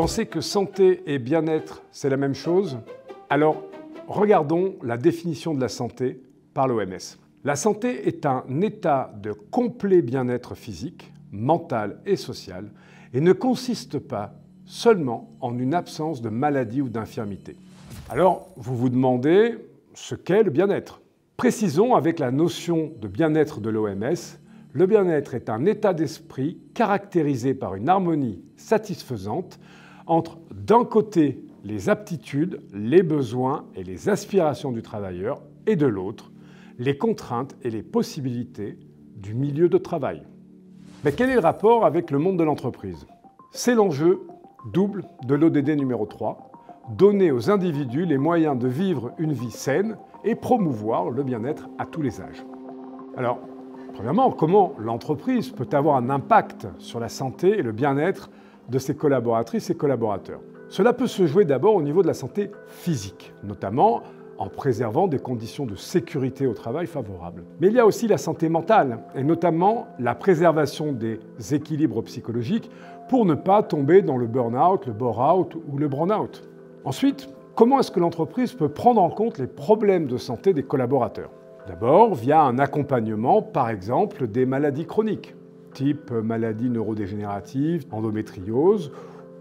pensez que santé et bien-être, c'est la même chose? Alors, regardons la définition de la santé par l'OMS. La santé est un état de complet bien-être physique, mental et social et ne consiste pas seulement en une absence de maladie ou d'infirmité. Alors, vous vous demandez ce qu'est le bien-être. Précisons avec la notion de bien-être de l'OMS, le bien-être est un état d'esprit caractérisé par une harmonie satisfaisante entre, d'un côté, les aptitudes, les besoins et les aspirations du travailleur et de l'autre, les contraintes et les possibilités du milieu de travail. Mais quel est le rapport avec le monde de l'entreprise? C'est l'enjeu double de l'ODD numéro 3, donner aux individus les moyens de vivre une vie saine et promouvoir le bien-être à tous les âges. Alors, premièrement, comment l'entreprise peut avoir un impact sur la santé et le bien-être de ses collaboratrices et collaborateurs? Cela peut se jouer d'abord au niveau de la santé physique, notamment en préservant des conditions de sécurité au travail favorables. Mais il y a aussi la santé mentale, et notamment la préservation des équilibres psychologiques pour ne pas tomber dans le burn-out, le bore-out ou le burn-out. Ensuite, comment est-ce que l'entreprise peut prendre en compte les problèmes de santé des collaborateurs? D'abord, via un accompagnement, par exemple, des maladies chroniques, type maladies neurodégénératives, endométriose,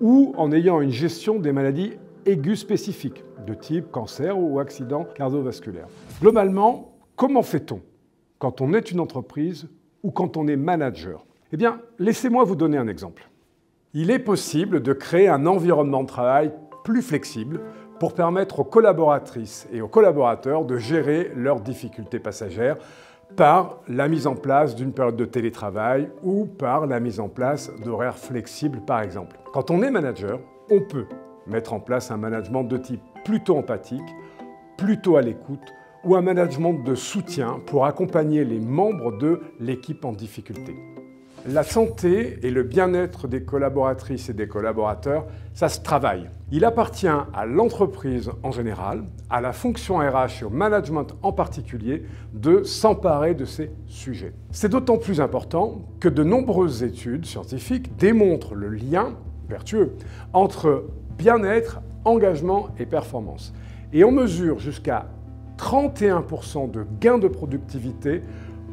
ou en ayant une gestion des maladies aiguës spécifiques, de type cancer ou accident cardiovasculaire. Globalement, comment fait-on quand on est une entreprise ou quand on est manager? Eh bien, laissez-moi vous donner un exemple. Il est possible de créer un environnement de travail plus flexible pour permettre aux collaboratrices et aux collaborateurs de gérer leurs difficultés passagères par la mise en place d'une période de télétravail ou par la mise en place d'horaires flexibles, par exemple. Quand on est manager, on peut mettre en place un management de type plutôt empathique, plutôt à l'écoute, ou un management de soutien pour accompagner les membres de l'équipe en difficulté. La santé et le bien-être des collaboratrices et des collaborateurs, ça se travaille. Il appartient à l'entreprise en général, à la fonction RH et au management en particulier, de s'emparer de ces sujets. C'est d'autant plus important que de nombreuses études scientifiques démontrent le lien vertueux entre bien-être, engagement et performance. Et on mesure jusqu'à 31% de gains de productivité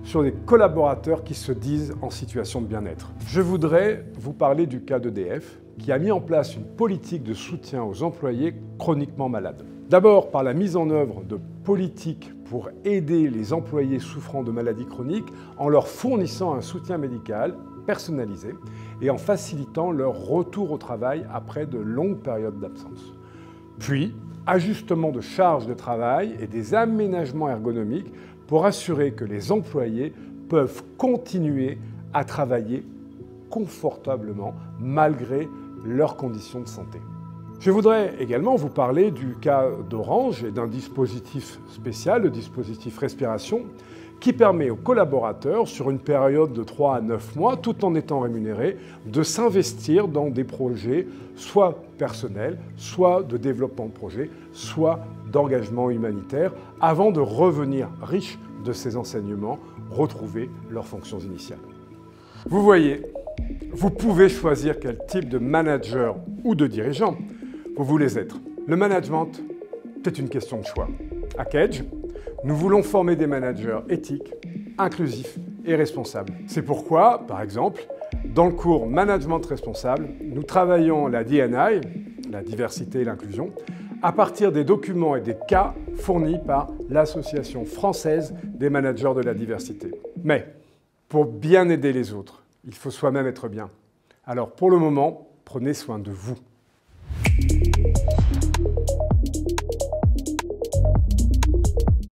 sur des collaborateurs qui se disent en situation de bien-être. Je voudrais vous parler du cas d'EDF, qui a mis en place une politique de soutien aux employés chroniquement malades. D'abord par la mise en œuvre de politiques pour aider les employés souffrant de maladies chroniques en leur fournissant un soutien médical personnalisé et en facilitant leur retour au travail après de longues périodes d'absence. Puis, ajustement de charges de travail et des aménagements ergonomiques pour assurer que les employés peuvent continuer à travailler confortablement malgré leurs conditions de santé. Je voudrais également vous parler du cas d'Orange et d'un dispositif spécial, le dispositif Respiration, qui permet aux collaborateurs, sur une période de 3 à 9 mois, tout en étant rémunérés, de s'investir dans des projets soit personnels, soit de développement de projets, soit d'engagement humanitaire, avant de revenir riches de ces enseignements, retrouver leurs fonctions initiales. Vous voyez, vous pouvez choisir quel type de manager ou de dirigeant vous voulez être. Le management, c'est une question de choix. À Kedge, nous voulons former des managers éthiques, inclusifs et responsables. C'est pourquoi, par exemple, dans le cours Management responsable, nous travaillons la D&I, la diversité et l'inclusion, à partir des documents et des cas fournis par l'Association française des managers de la diversité. Mais pour bien aider les autres, il faut soi-même être bien. Alors pour le moment, prenez soin de vous.